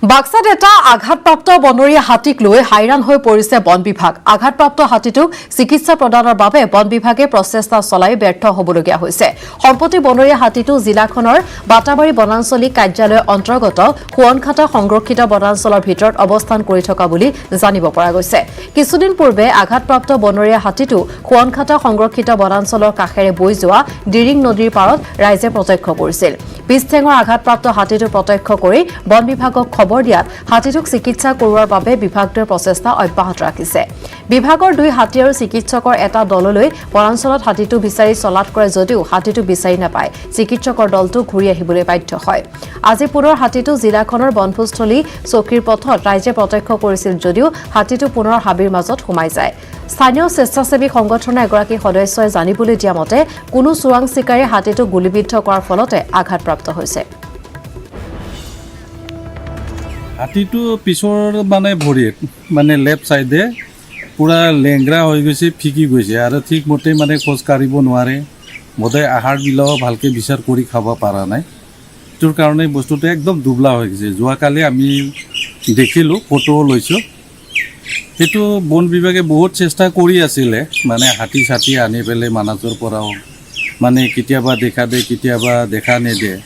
বাক্সাত এটা আঘাতপ্ৰাপ্ত বনৰীয়া হাতীক লৈ হাইৰাণ হৈ পৰিছে বন বিভাগ। আঘাতপ্ৰাপ্ত হাতীটোক চিকিৎসা প্ৰদানৰ বাবে বন বিভাগে প্ৰচেষ্টা চলাই ব্যৰ্থ হ'বলগীয়া হৈছে। সম্প্ৰতি বনৰীয়া হাতীটো জিলাখনৰ বাটাবাৰী বনাঞ্চলিক কাৰ্যালয়ৰ অন্তৰ্গত সোৱণখাটা সংৰক্ষিত বনাঞ্চলৰ ভিতৰত অৱস্থান কৰি থকা বুলি জানিব পৰা গৈছে। কিছুদিন পূৰ্বে আঘাতপ্ৰাপ্ত বনৰীয়া হাতীটো সোৱণখাটা সংৰক্ষিত বনাঞ্চলৰ কাষেৰে বৈ যোৱা ডিৰিং নদীৰ পাৰত ৰাইজে প্ৰত্যক্ষ কৰিছিল। পিছঠেঙৰ আঘাতপ্ৰাপ্ত হাতীটো প্ৰত্যক্ষ কৰি বন বিভাগক খবৰ দিয়াত হাতীটোক চিকিৎসা কৰোৱাৰ বাবে বিভাগটোৱে প্ৰচেষ্টা অব্যাহত ৰাখিছে। বিভাগৰ 2 হাতী আৰু চিকিৎসকৰ এটা দললৈ বনাঞ্চলত হাতীটো বিচাৰি চলাত কৰে যদিও হাতীটো বিচাৰি নাপায় চিকিৎসকৰ দলটো ঘূৰি আহিবলৈ বাধ্য হয়। আজি পুনৰ হাতীটো জিলাখনৰ বনভোজস্থলী চকীৰ পথত ৰাইজে প্ৰত্যক্ষ কৰিছিল যদিও হাতীটো পুনৰ হাবিৰ মাজত সোমাই যায়। স্থানীয় স্বেচ্ছাসেৱী সংগঠনৰ এগৰাকী সদস্যই জানিবলৈ দিয়া মতে কোনো চোৰাং চিকাৰীয়ে হাতীটো গুলীবিদ্ধ কৰাৰ ফলতে আঘাতপ্ৰাপ্ত হৈছে। হাতীটো পিছৰ ভৰিত লেফ্ট চাইডে পুৰা লেংৰা হৈ গৈছে, ফিকি গৈছে আৰু ঠিকমতে খোজ কাঢ়িব নোৱাৰে। বোধহয় আহাৰবিলাকো ভালকৈ বিচাৰ কৰি খাব পৰা নাই। তোৰ কাৰণে বস্তুটো একদম দুবলা হৈ গৈছে। যোৱাকালি আমি দেখিলোঁ, ফটোও লৈছোঁ। সেইটো বন বিভাগে বহুত চেষ্টা কৰি আছিলে, হাতী চাতি আনি পেলাই মানাজৰ পৰাও কেতিয়াবা দেখা দিয়ে, কেতিয়াবা দেখা নিদিয়ে।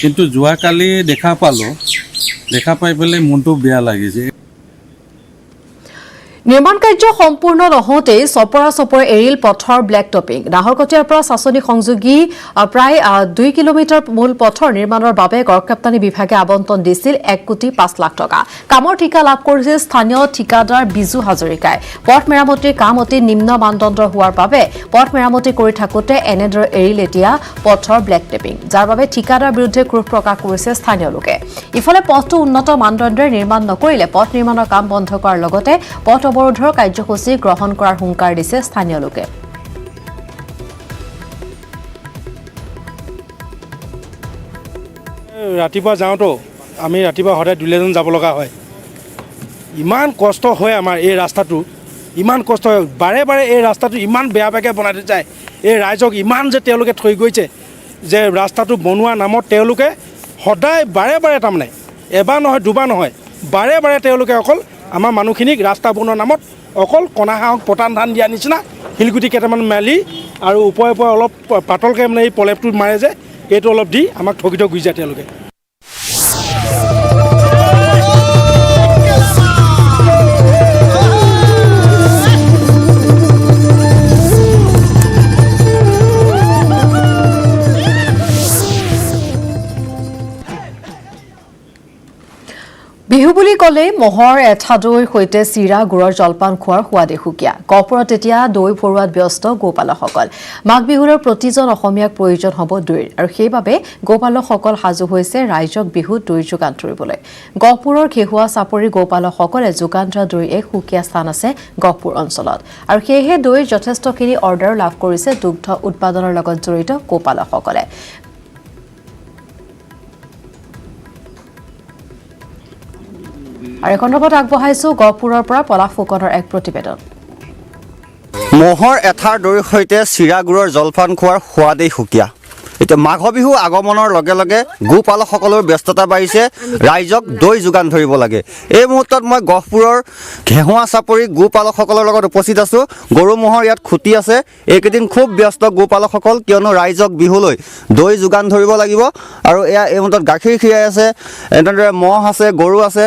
কিন্তু যোৱাকালি দেখা পালোঁ, দেখা পাই পেলাই মনটো বেয়া লাগিছে। নিৰ্মাণ কাৰ্য সম্পূৰ্ণ নহওঁতেই চপৰা এৰিল পথৰ ব্লেক টপিং। নাহৰকটীয়াৰ পৰা চাচনি সংযোগী প্ৰায় 2 কিলোমিটাৰ মূল পথৰ নিৰ্মাণৰ বাবে গড়কাপ্তানী বিভাগে আবণ্টন দিছিল 1,05,00,000 টকা। কামৰ ঠিকা লাভ কৰিছিল স্থানীয় ঠিকাদাৰ বিজু হাজৰিকাই। পথ মেৰামতিৰ কাম অতি নিম্ন মানদণ্ডৰ হোৱাৰ বাবে পথ মেৰামতি কৰি থাকোঁতে এনেদৰে এৰিল এতিয়া পথৰ ব্লেক টপিং, যাৰ বাবে ঠিকাদাৰ বিৰুদ্ধে ক্ষোভ প্ৰকাশ কৰিছে স্থানীয় লোকে। ইফালে পথটো উন্নত মানদণ্ডেৰে নিৰ্মাণ নকৰিলে পথ নিৰ্মাণৰ কাম বন্ধ কৰাৰ লগতে পথ অৱৰোধৰ কাৰ্যসূচী গ্ৰহণ কৰাৰ হুংকাৰ দিছে স্থানীয় লোকে। ৰাতিপুৱা যাওঁতো আমি ৰাতিপুৱা সদায় দুলেজন যাব লগা হয়। ইমান কষ্ট হয় আমাৰ এই ৰাস্তাটো, ইমান কষ্ট হয়। বাৰে বাৰে এই ৰাস্তাটো ইমান বেয়াকৈ বনাই থৈ যায়। এই ৰাইজক ইমান যে তেওঁলোকে থৈ গৈছে যে ৰাস্তাটো বনোৱাৰ নামত তেওঁলোকে সদায় বাৰে বাৰে এবাৰ নহয় দুবাৰ নহয়, বাৰে বাৰে তেওঁলোকে অকল আমাৰ মানুহখিনিক ৰাস্তা বনোৱাৰ নামত অকল কণা হাঁহক পতান ধান দিয়া নিচিনা শিলগুটি কেইটামান মেলি আৰু ওপৰে অলপ পাতলকৈ এই পলেপটো মাৰে যে এইটো অলপ দি আমাক ঠগি গুচি যায় তেওঁলোকে। বিহু বুলি ক'লে মহৰ এঠা দৈৰ সৈতে চিৰা গুড়ৰ জলপান খোৱাৰ সোৱাদে সুকীয়া। গহপুৰত এতিয়া দৈ ভৰোৱাত ব্যস্ত গোপালকসকল। মাঘ বিহুৰ প্ৰতিজন অসমীয়াক প্ৰয়োজন হ'ব দৈৰ, আৰু সেইবাবে গোপালকসকল সাজু হৈছে ৰাইজক বিহুত দৈৰ যোগান ধৰিবলৈ। গহপুৰৰ ঘেহুৱা চাপৰিৰ গোপালকসকলে যোগান ধৰা দৈৰ এক সুকীয়া স্থান আছে গহপুৰ অঞ্চলত, আৰু সেয়েহে দৈৰ যথেষ্টখিনি অৰ্ডাৰ লাভ কৰিছে দুগ্ধ উৎপাদনৰ লগত জড়িত গোপালকসকলে। আৰু এই সন্দৰ্ভত আগবঢ়াইছো গহপুৰৰ পৰা পলাশ ফুকনৰ এক প্ৰতিবেদন। মহৰ এঠাৰ দৈৰ সৈতে চিৰা গুড়ৰ জলপান খোৱাৰ সোৱাদেই সুকীয়া। এতিয়া মাঘ বিহু আগমনৰ লগে লগে গোপালকসকলৰ ব্যস্ততা বাঢ়িছে, ৰাইজক দৈ যোগান ধৰিব লাগে। এই মুহূৰ্তত মই গহপুৰৰ ঘেহুৱা চাপৰি গোপালকসকলৰ লগত উপস্থিত আছোঁ। গৰু ম'হৰ ইয়াত খুটি আছে। এইকেইদিন খুব ব্যস্ত গোপালকসকল, কিয়নো ৰাইজক বিহুলৈ দৈ যোগান ধৰিব লাগিব। আৰু এয়া এই মুহূৰ্তত গাখীৰ খীৰাই আছে, এনেদৰে ম'হ আছে, গৰু আছে।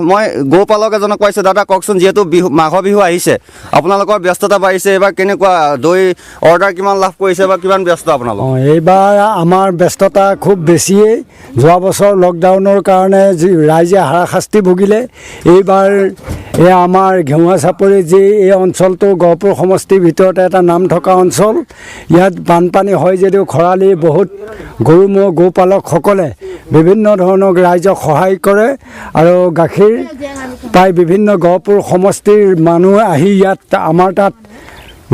মই গোপালক এজনক পাইছোঁ। দাদা কওকচোন, যিহেতু মাঘ বিহু আহিছে, আপোনালোকৰ ব্যস্ততা বাঢ়িছে, এইবাৰ কেনেকুৱা দৈ অৰ্ডাৰ কিমান লাভ কৰিছে বা কিমান ব্যস্ত আপোনালোক? এইবাৰ আমাৰ ব্যস্ততা খুব বেছিয়েই। যোৱা বছৰ লকডাউনৰ কাৰণে যি ৰাইজে হাৰাশাস্তি ভুগিলে, এইবাৰ আমাৰ ঘেহুৱা চাপৰি যি এই অঞ্চলটো গহপুৰ সমষ্টিৰ ভিতৰতে এটা নাম থকা অঞ্চল, ইয়াত বানপানী হয় যদিও খৰালি বহুত গৰু ম'হ গোপালকসকলে বিভিন্ন ধৰণৰ ৰাইজক সহায় কৰে, আৰু গাখীৰ প্ৰায় বিভিন্ন গহপুৰ সমষ্টিৰ মানুহ আহি ইয়াত আমাৰ তাত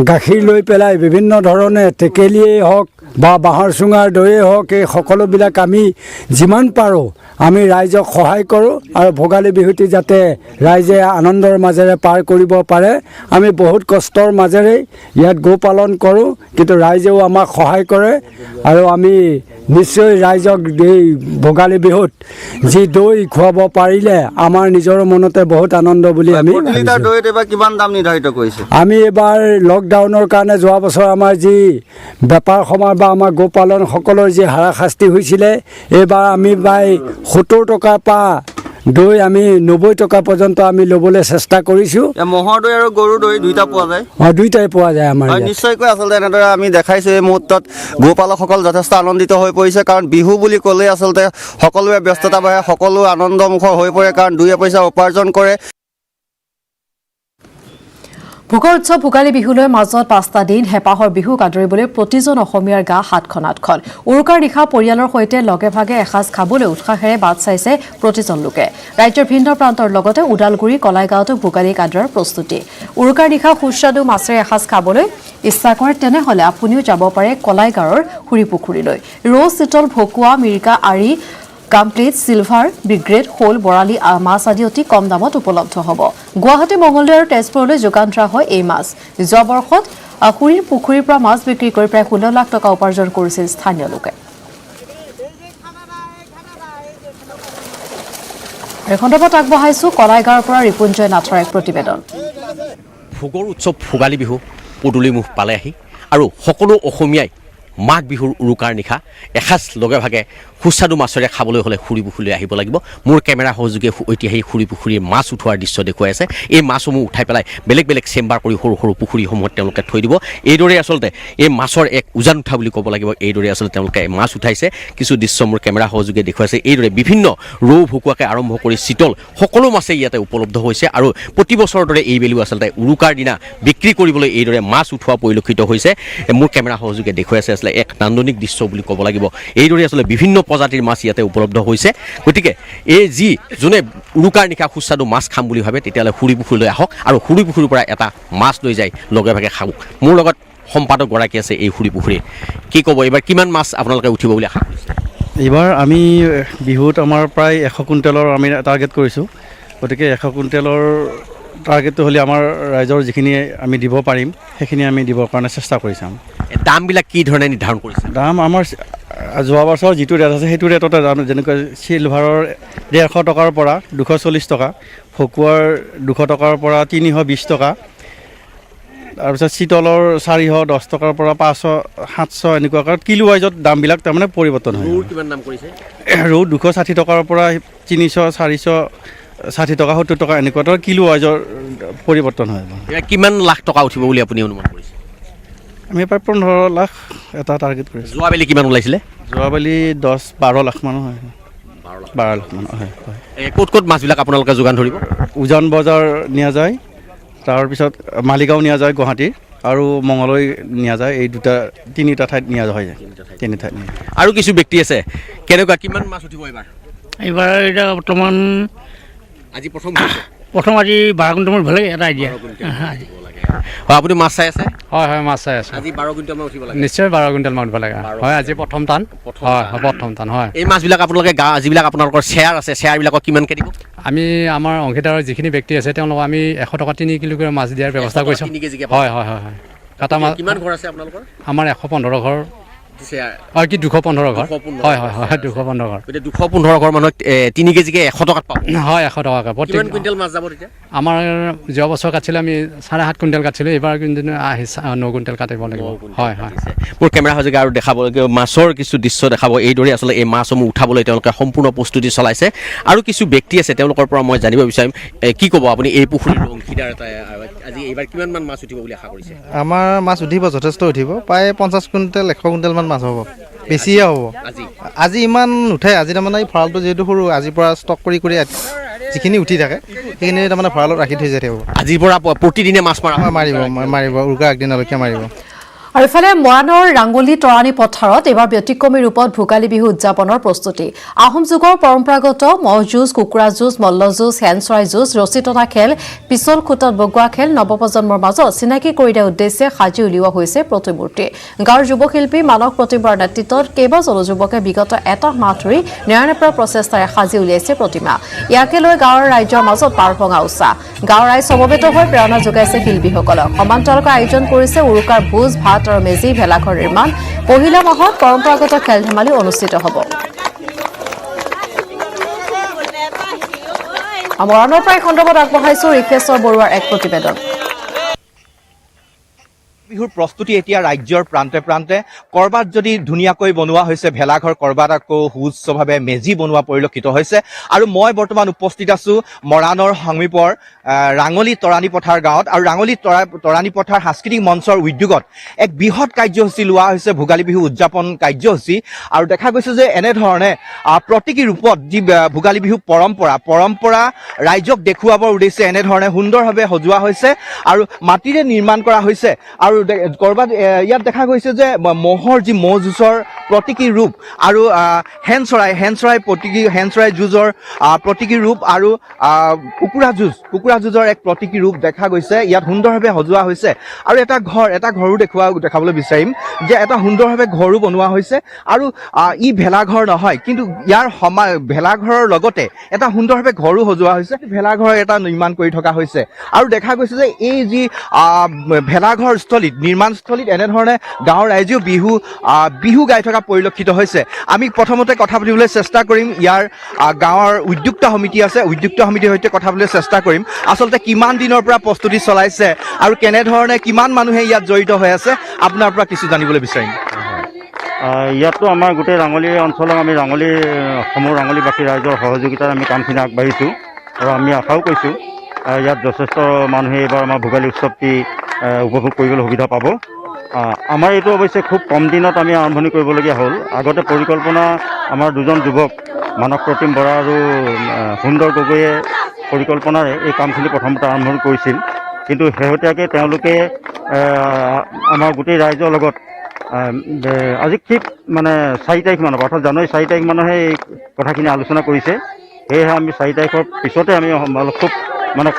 গাখীৰ লৈ পেলাই বিভিন্ন ধৰণে টেকেলিয়েই হওক বা বাঁহৰ চুঙাৰ দৈয়ে হওক, এই সকলোবিলাক আমি যিমান পাৰোঁ আমি ৰাইজক সহায় কৰোঁ, আৰু ভোগালী বিহুটি যাতে ৰাইজে আনন্দৰ মাজেৰে পাৰ কৰিব পাৰে। আমি বহুত কষ্টৰ মাজেৰে ইয়াত গো পালন কৰোঁ, কিন্তু ৰাইজেও আমাক সহায় কৰে, আৰু আমি নিশ্চয় ৰাইজক এই ভোগালী বিহুত যি দৈ খুৱাব পাৰিলে আমাৰ নিজৰ মনতে বহুত আনন্দ বুলি আমি লিটাৰ দৈত এবাৰ কিমান দাম নিৰ্ধাৰিত কৰিছে আমি এবাৰ লকডাউনৰ কাৰণে যোৱা বছৰ আমাৰ যি বেপাৰ সমাজ বা আমাৰ গোপালনসকলৰ যি হাৰাশাস্তি হৈছিলে এইবাৰ আমি প্ৰায় 70 টকাৰ পৰা দৈ আমি 90 টকা পৰ্যন্ত আমি ল'বলৈ চেষ্টা কৰিছোঁ ম'হৰ দৈ আৰু গৰুৰ দৈ দুইটা পোৱা যায় দুইটাই পোৱা যায় আমাৰ হয় নিশ্চয়কৈ আচলতে এনেদৰে আমি দেখাইছোঁ এই মুহূৰ্তত গোপালকসকল যথেষ্ট আনন্দিত হৈ পৰিছে কাৰণ বিহু বুলি ক'লেই আচলতে সকলোৰে ব্যস্ততা বাঢ়ে সকলো আনন্দমুখৰ হৈ পৰে কাৰণ দুই পইচা উপাৰ্জন কৰে ভোগৰ উৎসৱ ভোগালী বিহুলৈ মাজত 5টা দিন হেঁপাহৰ বিহুক আদৰিবলৈ প্ৰতিজন অসমীয়াৰ গা হাতখন উৰুকাৰ নিশা পৰিয়ালৰ সৈতে লগে ভাগে এসাঁজ খাবলৈ উৎসাহেৰে বাট চাইছে প্ৰতিজন লোকে ৰাজ্যৰ ভিন্ন প্ৰান্তৰ লগতে ওদালগুৰি কলাইগাঁৱতো ভোগালীক আদৰাৰ প্ৰস্তুতি উৰুকাৰ নিশা সুস্বাদু মাছেৰে এসাঁজ খাবলৈ ইচ্ছা কৰে তেনেহ'লে আপুনিও যাব পাৰে কলাইগাঁৱৰ হুৰিপুখুৰীলৈ ৰৌ চিতল ভকুৱা মিৰিকা আৰি কমপ্লিট সিলভাৰ ব্ৰিগেড শ'ল বৰালি মাছ আদি অতি কম দামত উপলব্ধ হ'ব গুৱাহাটী মঙলদৈ আৰু তেজপুৰলৈ যোগান ধৰা হয় এই মাছ যোৱা বৰ্ষত খুৰীৰ পুখুৰীৰ পৰা মাছ বিক্ৰী কৰি প্ৰায় 16 লাখ টকা উপাৰ্জন কৰিছিল স্থানীয় লোকে এই খণ্ডত আগবঢ়াইছো কলাইগাঁৱৰ পৰা ৰিপুঞ্জয় নাথৰ এক প্ৰতিবেদন ভোগৰ উৎসৱ ভোগালী বিহু পদূলিমুখ পালেহি আৰু সকলো অসমীয়াই মাঘ বিহুৰ উৰুকাৰ নিশা এসাঁজ লগে ভাগে সুস্বাদু মাছেৰে খাবলৈ হ'লে হুৰিপুখুৰীলৈ আহিব লাগিব মোৰ কেমেৰা সহযোগে ঐতিহাসিক হুৰিপুখুৰীৰ মাছ উঠোৱাৰ দৃশ্য দেখুৱাই আছে এই মাছসমূহ উঠাই পেলাই বেলেগ বেলেগ চেম্বাৰ কৰি সৰু সৰু পুখুৰীসমূহত তেওঁলোকে থৈ দিব এইদৰে আচলতে এই মাছৰ এক উজান উঠা বুলি ক'ব লাগিব এইদৰে আচলতে তেওঁলোকে মাছ উঠাইছে কিছু দৃশ্য মোৰ কেমেৰা সহযোগে দেখুৱাইছে এইদৰে বিভিন্ন ৰৌ ভকুৱাকে আৰম্ভ কৰি চিতল সকলো মাছেই ইয়াতে উপলব্ধ হৈছে আৰু প্ৰতি বছৰৰ দৰে এইবেলিও আচলতে উৰুকাৰ দিনা বিক্ৰী কৰিবলৈ এইদৰে মাছ উঠোৱা পৰিলক্ষিত হৈছে মোৰ কেমেৰা সহযোগে দেখুৱাইছে আচলতে এক নান্দনিক দৃশ্য বুলি ক'ব লাগিব এইদৰে আচলতে বিভিন্ন প্ৰজাতিৰ মাছ ইয়াতে উপলব্ধ হৈছে গতিকে এই যি যোনে উৰুকাৰ নিশা সুস্বাদু মাছ খাম বুলি ভাবে তেতিয়াহ'লে হুৰিপুখুৰীলৈ আহক আৰু হুৰিপুখুৰীৰ পৰা এটা মাছ লৈ যায় লগে ভাগে খাওক মোৰ লগত সম্পাদক গৰাকী আছে এই হুৰিপুখুৰীৰ কি ক'ব এইবাৰ কিমান মাছ আপোনালোকে উঠিব বুলি আশা কৰিছে এইবাৰ আমি বিহুত আমাৰ প্ৰায় 100 কুইণ্টেলৰ আমি টাৰ্গেট কৰিছোঁ গতিকে 100 কুইণ্টেলৰ টাৰ্গেটটো হ'লে আমাৰ ৰাইজৰ যিখিনি আমি দিব পাৰিম সেইখিনি আমি দিবৰ কাৰণে চেষ্টা কৰি চাম দামবিলাক কি ধৰণে নিৰ্ধাৰণ কৰিছে দাম আমাৰ যোৱা বছৰ যিটো ৰেট আছে সেইটো ৰেটতে দাম যেনেকৈ চিলভাৰৰ 150 টকাৰ পৰা 240 টকা ভকুৱাৰ 200 টকাৰ পৰা 320 টকা তাৰপিছত চিতলৰ 410 টকাৰ পৰা 500 700 এনেকুৱা কিলো ৱাইজত দামবিলাক তাৰমানে পৰিৱৰ্তন হয় কিমান দাম কৰিছে ৰৌ 260 টকাৰ পৰা 300 460 টকা 70 টকা এনেকুৱা ধৰণৰ কিলো ৱাইজৰ পৰিৱৰ্তন হয় কিমান লাখ টকা উঠিব বুলি আপুনি অনুমান কৰিছে আমি প্ৰায় 15 লাখ এটা টাৰ্গেট কৰিছোঁ যোৱাবেলি কিমান ওলাইছিলে যোৱাবেলি 10-12 লাখ মান হয় 12 লাখ মান হয় ক'ত ক'ত মাছবিলাক আপোনালোকে যোগান ধৰিব উজান বজাৰ নিয়া যায় তাৰপিছত মালিগাঁও নিয়া যায় গুৱাহাটী আৰু মঙলদৈ নিয়া যায় এই তিনিটা ঠাইত নিয়া হয় তিনি ঠাইত আৰু কিছু ব্যক্তি আছে কেনেকুৱা কিমান মাছ উঠিব এইবাৰ এতিয়া বৰ্তমান আজি প্ৰথম আজি 12 কুইণ্টেলমান ভালে এটা আইডিয়া আপুনি মাছ চাই আছে হয় হয় মাছ চাই আছোঁ আজি 12 কুইণ্টেলমান উঠিব লাগে নিশ্চয় 12 কুইণ্টেলমান উঠিব লাগে হয় আজি প্ৰথম টান হয় প্ৰথম টান হয় এই মাছবিলাক আপোনালোকে যিবিলাক আপোনালোকৰ শ্বেয়াৰ আছে শ্বেয়াৰবিলাকক কিমানকৈ দিব আমি আমাৰ অংশীদাৰৰ যিখিনি ব্যক্তি আছে তেওঁলোকক আমি 100 টকা 3 কিলোগ্ৰাম মাছ দিয়াৰ ব্যৱস্থা কৰিছোঁ হয় হয় হয় হয় কাটা মাছ কিমান ঘৰ আছে আপোনালোকৰ আমাৰ 115 ঘৰ হয় কি 215 ঘৰ হয় হয় হয় 215 ঘৰ এতিয়া 215 ঘৰ মানুহক 3 কেজিকে 100 টকাত পাব হয় 100 টকাকৈ প্ৰত্যেক কুইণ্টেল মাছ যাব তেতিয়া আমাৰ যোৱা বছৰ কাটিছিলোঁ আমি 7.5 কুইণ্টেল কাটিছিলোঁ এইবাৰ কিন্তু 9 কুইণ্টেল কাটিব লাগিব হয় হয় মোৰ কেমেৰা সহযোগে আৰু দেখাব মাছৰ কিছু দৃশ্য দেখাব এইদৰে আচলতে এই মাছসমূহ উঠাবলৈ তেওঁলোকে সম্পূৰ্ণ প্ৰস্তুতি চলাইছে আৰু কিছু ব্যক্তি আছে তেওঁলোকৰ পৰা মই জানিব বিচাৰিম কি ক'ব আপুনি এই পুখুৰীৰ অংশীদাৰ এটা আজি এইবাৰ কিমানমান মাছ উঠিব বুলি আশা কৰিছে আমাৰ মাছ উঠিব যথেষ্ট উঠিব প্ৰায় 50 কুইণ্টেল 100 কুইণ্টেলমান মাছ হ'ব বেছিয়ে হ'ব আজি ইমান নুঠে আজি তাৰমানে এই ভঁৰালটো যিহেতু সৰু আজিৰ পৰা ষ্টক কৰি যিখিনি উঠি থাকে সেইখিনি তাৰমানে ভঁৰালত ৰাখি থৈ যায় থাকিব আজিৰ পৰা প্ৰতিদিনে মাছ মাৰিব উৰুকাৰ আগদিনালৈকে মাৰিব আৰু ইফালে মৰাণৰ ৰাংগলী তৰাণী পথাৰত এইবাৰ ব্যতিক্ৰমী ৰূপত ভোগালী বিহু উদযাপনৰ প্ৰস্তুতি আহোম যুগৰ পৰম্পৰাগত মহ যুঁজ কুকুৰা যুঁজ মল্ল যুঁজ হেন চৰাই যুঁজ ৰছী টনা খেল পিছল খুঁটত বগোৱা খেল নৱপ্ৰজন্মৰ মাজত চিনাকি কৰি দিয়াৰ উদ্দেশ্যে সাজি উলিওৱা হৈছে প্ৰতিমূৰ্তি গাঁৱৰ যুৱশিল্পী মানস প্ৰতিমাৰ নেতৃত্বত কেইবাজনো যুৱকে বিগত এটা মাহ ধৰি নিৰানব্বৈ প্ৰচেষ্টাৰে সাজি উলিয়াইছে প্ৰতিমা ইয়াকে লৈ গাঁৱৰ ৰাইজৰ মাজত পাৰ ভঙা উৎসাহ গাঁৱৰ ৰাইজ সমবেত হৈ প্ৰেৰণা যোগাইছে শিল্পীসকলক সমান্তৰালকৈ আয়োজন কৰিছে উৰুকাৰ ভোজ ভাত আৰু মেজি ভেলাঘৰ নিৰ্মাণ পহিলা মাহত পৰম্পৰাগত খেল ধেমালি অনুষ্ঠিত হ'ব মৰাণৰ প্ৰায় খণ্ডত আগবঢ়াইছো ৰিফেশ্বৰ বৰুৱাৰ এক প্ৰতিবেদন বিহুৰ প্ৰস্তুতি এতিয়া ৰাজ্যৰ প্ৰান্তে প্ৰান্তে কৰবাত যদি ধুনীয়াকৈ বনোৱা হৈছে ভেলাঘৰ কৰবাত আকৌ সুউচ্চভাৱে মেজি বনোৱা পৰিলক্ষিত হৈছে আৰু মই বৰ্তমান উপস্থিত আছো মৰাণৰ সমীপৰ ৰাঙলী তৰাণী পথাৰ গাঁৱত আৰু ৰাঙলী তৰাণী পথাৰ সাংস্কৃতিক মঞ্চৰ উদ্যোগত এক বৃহৎ কাৰ্যসূচী লোৱা হৈছে ভোগালী বিহু উদযাপন কাৰ্যসূচী আৰু দেখা গৈছে যে এনেধৰণে প্ৰতীকী ৰূপত যি ভোগালী বিহু পৰম্পৰা ৰাইজক দেখুৱাবৰ উদ্দেশ্যে এনেধৰণে সুন্দৰভাৱে সজোৱা হৈছে আৰু মাটিৰে নিৰ্মাণ কৰা হৈছে আৰু কৰবাত ইয়াত দেখা গৈছে যে মহৰ যি মহ যুঁজৰ প্ৰতীকী ৰূপ আৰু হেন চৰাই যুঁজৰ প্ৰতীকী ৰূপ আৰু কুকুৰা যুঁজৰ এক প্ৰতীকী ৰূপ দেখা গৈছে ইয়াত সুন্দৰভাৱে সজোৱা হৈছে আৰু এটা ঘৰো দেখাবলৈ বিচাৰিম যে এটা সুন্দৰভাৱে ঘৰো বনোৱা হৈছে আৰু ই ভেলাঘৰ নহয় কিন্তু ইয়াৰ ভেলাঘৰৰ লগতে এটা সুন্দৰভাৱে ঘৰো সজোৱা হৈছে ভেলাঘৰ এটা নিৰ্মাণ কৰি থকা হৈছে আৰু দেখা গৈছে যে এই যি ভেলাঘৰ নিৰ্মাণস্থলীত এনেধৰণে গাঁৱৰ ৰাইজেও বিহু গাই থকা পৰিলক্ষিত হৈছে আমি প্ৰথমতে কথা পাতিবলৈ চেষ্টা কৰিম ইয়াৰ গাঁৱৰ উদ্যোক্তা সমিতি আছে উদ্যোক্তা সমিতিৰ সৈতে কথা পাতিবলৈ চেষ্টা কৰিম আচলতে কিমান দিনৰ পৰা প্ৰস্তুতি চলাইছে আৰু কেনেধৰণে কিমান মানুহে ইয়াত জড়িত হৈ আছে আপোনাৰ পৰা কিছু জানিবলৈ বিচাৰিম ইয়াততো আমাৰ গোটেই ৰাঙলী অঞ্চলত আমি সমূহ ৰাঙলীবাসী ৰাইজৰ সহযোগিতাত আমি কামখিনি আগবাঢ়িছোঁ আৰু আমি আশাও কৰিছোঁ ইয়াত যথেষ্ট মানুহে এইবাৰ আমাৰ ভোগালী উৎসৱটি উপভোগ কৰিবলৈ সুবিধা পাব আমাৰ এইটো অৱশ্যে খুব কম দিনত আমি আৰম্ভণি কৰিবলগীয়া হ'ল আগতে পৰিকল্পনা আমাৰ দুজন যুৱক মানস প্ৰতিম বৰা আৰু সুন্দৰ গগৈয়ে পৰিকল্পনাৰে এই কামখিনি প্ৰথমতে আৰম্ভণি কৰিছিল কিন্তু শেহতীয়াকৈ তেওঁলোকে আমাৰ গোটেই ৰাইজৰ লগত আজি ঠিক মানে 4 তাৰিখ মানৰ অৰ্থাৎ জানুৱাৰী 4 তাৰিখ মানহে এই কথাখিনি আলোচনা কৰিছে সেয়েহে আমি 4 তাৰিখৰ পিছতে আমি খুব মানে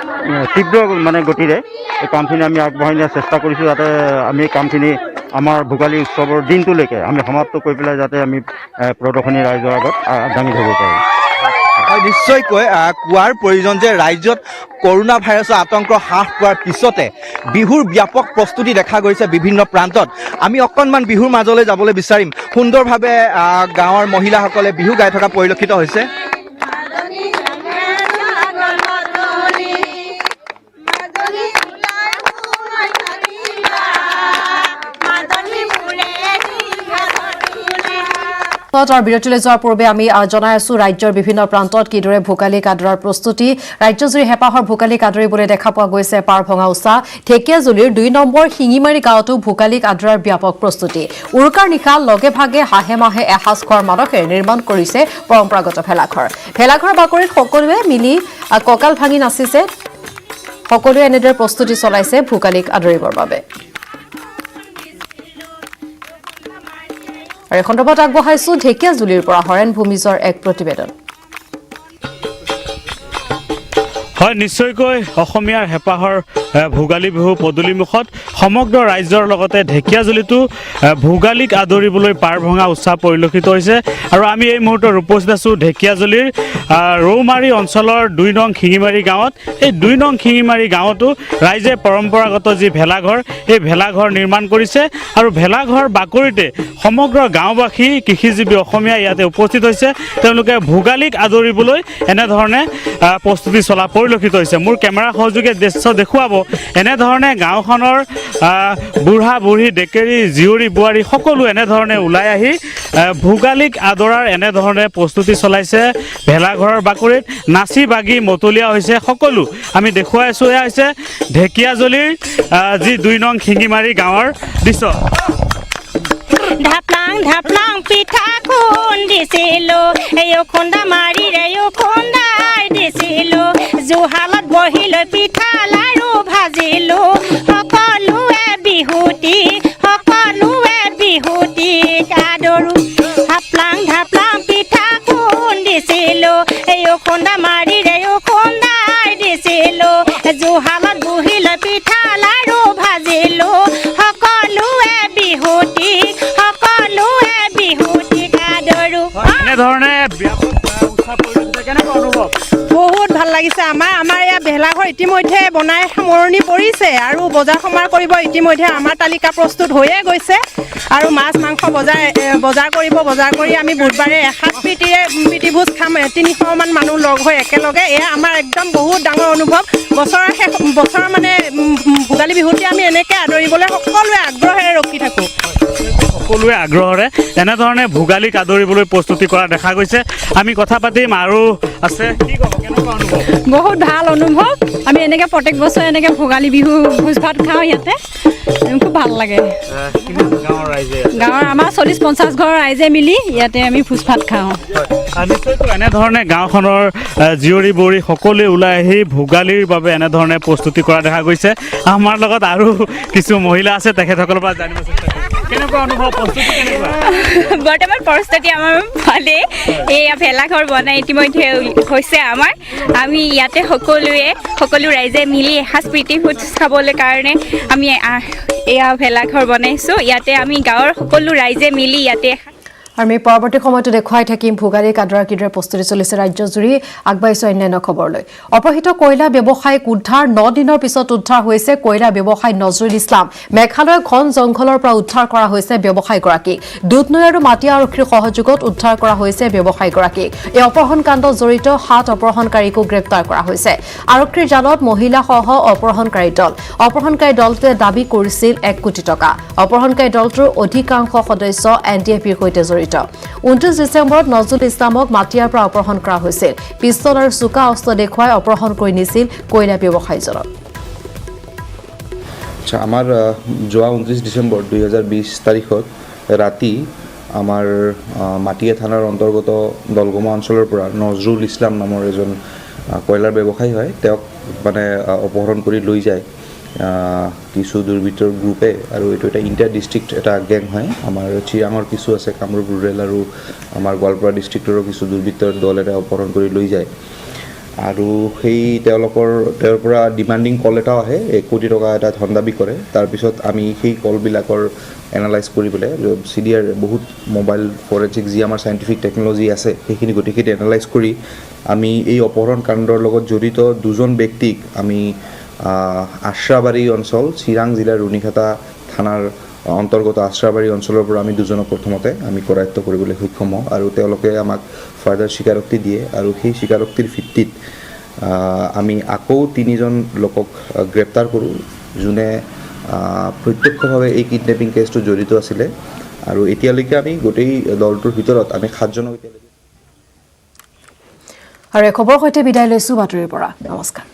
তীব্ৰ মানে গতিৰে এই কামখিনি আমি আগবঢ়াই নিয়াৰ চেষ্টা কৰিছোঁ যাতে আমি কামখিনি আমাৰ ভোগালী উৎসৱৰ দিনটোলৈকে আমি সমাপ্ত কৰি পেলাই যাতে আমি প্ৰদৰ্শনী ৰাইজৰ আগত দাঙি ধৰিব পাৰোঁ নিশ্চয়কৈ কোৱাৰ প্ৰয়োজন যে ৰাজ্যত কৰোনা ভাইৰাছৰ আতংক হ্ৰাস পোৱাৰ পিছতে বিহুৰ ব্যাপক প্ৰস্তুতি দেখা গৈছে বিভিন্ন প্ৰান্তত আমি অকণমান বিহুৰ মাজলৈ যাবলৈ বিচাৰিম সুন্দৰভাৱে গাঁৱৰ মহিলাসকলে বিহু গাই থকা পৰিলক্ষিত হৈছে আৰু বিৰতিলৈ যোৱাৰ পূৰ্বে আমি জনাই আছো ৰাজ্যৰ বিভিন্ন প্ৰান্তত কিদৰে ভোগালী আদৰাৰ প্ৰস্তুতি ৰাজ্যজুৰি হেঁপাহৰ ভোগালী আদৰিবলৈ দেখা পোৱা গৈছে পাৰ ভঙা উচা ঢেকীয়াজুলিৰ 2 নম্বৰ শিঙিমাৰী গাঁৱতো ভোগালী আদৰাৰ ব্যাপক প্ৰস্তুতি উৰুকাৰ নিশা লগে ভাগে হাঁহে মাহে এসাঁজ খোৱাৰ মানসেৰে নিৰ্মাণ কৰিছে পৰম্পৰাগত ভেলাঘৰ বাকৰিত সকলোৱে মিলি কঁকাল ভাঙি নাচিছে সকলোৱে এনেদৰে প্ৰস্তুতি চলাইছে ভোগালীক আদৰিবৰ বাবে আৰু এই খণ্ডত আগবঢ়াইছো ঢেকীয়াজুলিৰ পৰা হৰেণ ভূমিজৰ এক প্ৰতিবেদন হয় নিশ্চয়কৈ অসমীয়াৰ হেঁপাহৰ ভোগালী বিহু পদূলিমুখত সমগ্ৰ ৰাজ্যৰ লগতে ঢেকীয়াজুলিতো ভোগালীক আদৰিবলৈ পাৰ ভঙা উৎসাহ পৰিলক্ষিত হৈছে আৰু আমি এই মুহূৰ্তত উপস্থিত আছোঁ ঢেকীয়াজুলিৰ ৰৌমাৰী অঞ্চলৰ 2 নং শিঙিমাৰী গাঁৱত এই 2 নং শিঙিমাৰী গাঁৱতো ৰাইজে পৰম্পৰাগত যি ভেলাঘৰ এই ভেলাঘৰ নিৰ্মাণ কৰিছে আৰু ভেলাঘৰ বাকৰিতে সমগ্ৰ গাঁওবাসী কৃষিজীৱী অসমীয়া ইয়াতে উপস্থিত হৈছে তেওঁলোকে ভোগালীক আদৰিবলৈ এনেধৰণে প্ৰস্তুতি চলা পৰিলক্ষিত হৈছে মোৰ কেমেৰা সহযোগে দৃশ্য দেখুৱাব এনেধৰণে গাঁওখনৰ বুঢ়া বুঢ়ী ডেকেৰী জীয়ৰী বোৱাৰী সকলো এনেধৰণে ওলাই আহি ভোগালীক আদৰাৰ এনেধৰণে প্ৰস্তুতি চলাইছে ভেলাঘৰৰ বাকৰিত নাচি বাগি মতলীয়া হৈছে সকলো আমি দেখুৱাই আছোঁ এয়া হৈছে ঢেকীয়াজুলিৰ যি 2 নং শিঙিমাৰী গাঁৱৰ দৃশ্য ঢাপলাং ঢাপলাং পিঠা খুন্দিছিলো এই খুন্দা মাৰি খুন্দাই দিছিলো জুহালত বহি লৈ পিঠা লাৰু ভাজিলো সকলোৱে বিহুতি আদৰো ঢাপলাং ঢাপলাং পিঠা খুন্দিছিলো এই খুন্দা মাৰি খুন্দাই দিছিলো জুহালত বহি লৈ পিঠা লাৰু ভাজিলো সকলোৱে বিহুতি আদৰো এনেধৰণে ব্যাপক উৎসাহ পৰিলক্ষিত কেনেকুৱা অনুভৱ বহুত ভাল লাগিছে আমাৰ ইয়াত ভেলাঘৰ ইতিমধ্যে বনাই সামৰণি পৰিছে আৰু বজাৰ সমাৰ কৰিব ইতিমধ্যে আমাৰ তালিকা প্ৰস্তুত হৈয়ে গৈছে আৰু মাছ মাংস বজাৰ কৰি আমি বুধবাৰে এসাঁজ প্ৰীতিভোজ খাম 300 মান মানুহ লগ হৈ একেলগে এয়া আমাৰ একদম বহুত ডাঙৰ অনুভৱ বছৰ মানে ভোগালী বিহুতে আমি এনেকৈ আদৰিবলৈ সকলোৱে আগ্ৰহেৰে ৰখি থাকোঁ সকলোৱে আগ্ৰহেৰে এনেধৰণে ভোগালীক আদৰিবলৈ প্ৰস্তুতি কৰা দেখা গৈছে আমি কথা পাতিম আৰু আছে কি ক'ব কেনেকুৱা অনুভৱ বহুত ভাল অনুভৱ আমি এনেকৈ প্ৰত্যেক বছৰে এনেকৈ ভোগালী বিহু ভোজ ভাত খাওঁ ইয়াতে খুব ভাল লাগে গাঁৱৰ আমাৰ 40-50 ঘৰ ৰাইজে মিলি ইয়াতে আমি ভোজ ভাত খাওঁ নিশ্চয়কৈ এনেধৰণে গাঁওখনৰ জীয়ৰী বোৱাৰী সকলোৱে ওলাই আহি ভোগালীৰ বাবে এনেধৰণে প্ৰস্তুতি কৰা দেখা গৈছে আমাৰ লগত আৰু কিছু মহিলা আছে তেখেতসকলৰ পৰা জানিব চেষ্টা কৰিম কেনেকুৱা অনুভৱ প্ৰস্তুতি কেনেকুৱা বৰ্তমান পৰিস্থিতি আমাৰ ভালে এয়া ভেলাঘৰ বনাই ইতিমধ্যে হৈছে আমাৰ আমি ইয়াতে সকলো ৰাইজে মিলি এসাঁজ প্ৰীতিভোজ খাবলৈ কাৰণে আমি এয়া ভেলাঘৰ বনাইছোঁ ইয়াতে আমি গাঁৱৰ সকলো ৰাইজে মিলি ইয়াতে আমি পৰৱৰ্তী সময়তো দেখুৱাই থাকিম ভোগালীক আদৰাৰ কিদৰে প্ৰস্তুতি চলিছে ৰাজ্যজুৰি আগবাঢ়িছে অন্যান্য খবৰলৈ অপহৃত কয়লা ব্যৱসায়িক উদ্ধাৰ 9 দিনৰ পিছত উদ্ধাৰ হৈছে কয়লা ব্যৱসায়ী নজৰুল ইছলাম মেঘালয়ৰ ঘন জংঘলৰ পৰা উদ্ধাৰ কৰা হৈছে ব্যৱসায়ীগৰাকীক দুধনৈ আৰু মাটিয়া আৰক্ষীৰ সহযোগত উদ্ধাৰ কৰা হৈছে ব্যৱসায়ীগৰাকীক এই অপহৰণ কাণ্ডত জড়িত 7 অপহৰণকাৰীকো গ্ৰেপ্তাৰ কৰা হৈছে আৰক্ষীৰ জালত মহিলাসহ অপহৰণকাৰী দলটোৱে দাবী কৰিছিল 1 কোটি টকা অপহৰণকাৰী দলটোৰ অধিকাংশ সদস্য এনডিএফবিৰ সৈতে জড়িত 29 ডিচেম্বৰত নজৰুল ইছলামক মাটিয়াৰ পৰা অপহৰণ কৰা হৈছিল পিস্তল আৰু চোকা অস্ত্ৰ দেখুৱাই অপহৰণ কৰি নিছিল কয়লা ব্যৱসায়ীজনক আমাৰ যোৱা 29 ডিচেম্বৰ 2020 তাৰিখত ৰাতি আমাৰ মাটিয়া থানাৰ অন্তৰ্গত দলগমা অঞ্চলৰ পৰা নজৰুল ইছলাম নামৰ এজন কয়লাৰ ব্যৱসায়ী হয় তেওঁক মানে অপহৰণ কৰি লৈ যায় কিছু দুৰ্বৃত্তৰ গ্ৰুপে আৰু এইটো এটা ইণ্টাৰ ডিষ্ট্ৰিক্ট এটা গেং হয় আমাৰ চিৰাঙৰ কিছু আছে কামৰূপ ৰুৰেল আৰু আমাৰ গোৱালপাৰা ডিষ্ট্ৰিক্টৰো কিছু দুৰ্বৃত্তৰ দল এটা অপহৰণ কৰি লৈ যায় আৰু সেই তেওঁৰ পৰা ডিমাণ্ডিং কল এটাও আহে 1 কোটি টকা এটা ধন দাবী কৰে তাৰপিছত আমি সেই কলবিলাকৰ এনালাইজ কৰি পেলাই CDR বহুত মোবাইল ফৰেনচিক যি আমাৰ চাইণ্টিফিক টেকন'লজি আছে সেইখিনি গোটেইখিনি এনালাইজ কৰি আমি এই অপহৰণ কাণ্ডৰ লগত জড়িত 2জন ব্যক্তিক আমি আশ্ৰাবাৰী অঞ্চল চিৰাং জিলাৰ ৰুণিখাটা থানাৰ অন্তৰ্গত আশ্ৰাবাৰী অঞ্চলৰ পৰা আমি 2জনক প্ৰথমতে আমি কৰায়ত্ব কৰিবলৈ সক্ষম হওঁ আৰু তেওঁলোকে আমাক ফাৰ্দাৰ স্বীকাৰোক্তি দিয়ে আৰু সেই স্বীকাৰোক্তিৰ ভিত্তিত আমি আকৌ 3জন লোকক গ্ৰেপ্তাৰ কৰোঁ যোনে প্ৰত্যক্ষভাৱে এই কিডনেপিং কেছটো জড়িত আছিলে আৰু এতিয়ালৈকে আমি গোটেই দলটোৰ ভিতৰত আমি 7জনক আৰু খবৰ সৈতে বিদায় লৈছোঁ বাতৰিৰ পৰা নমস্কাৰ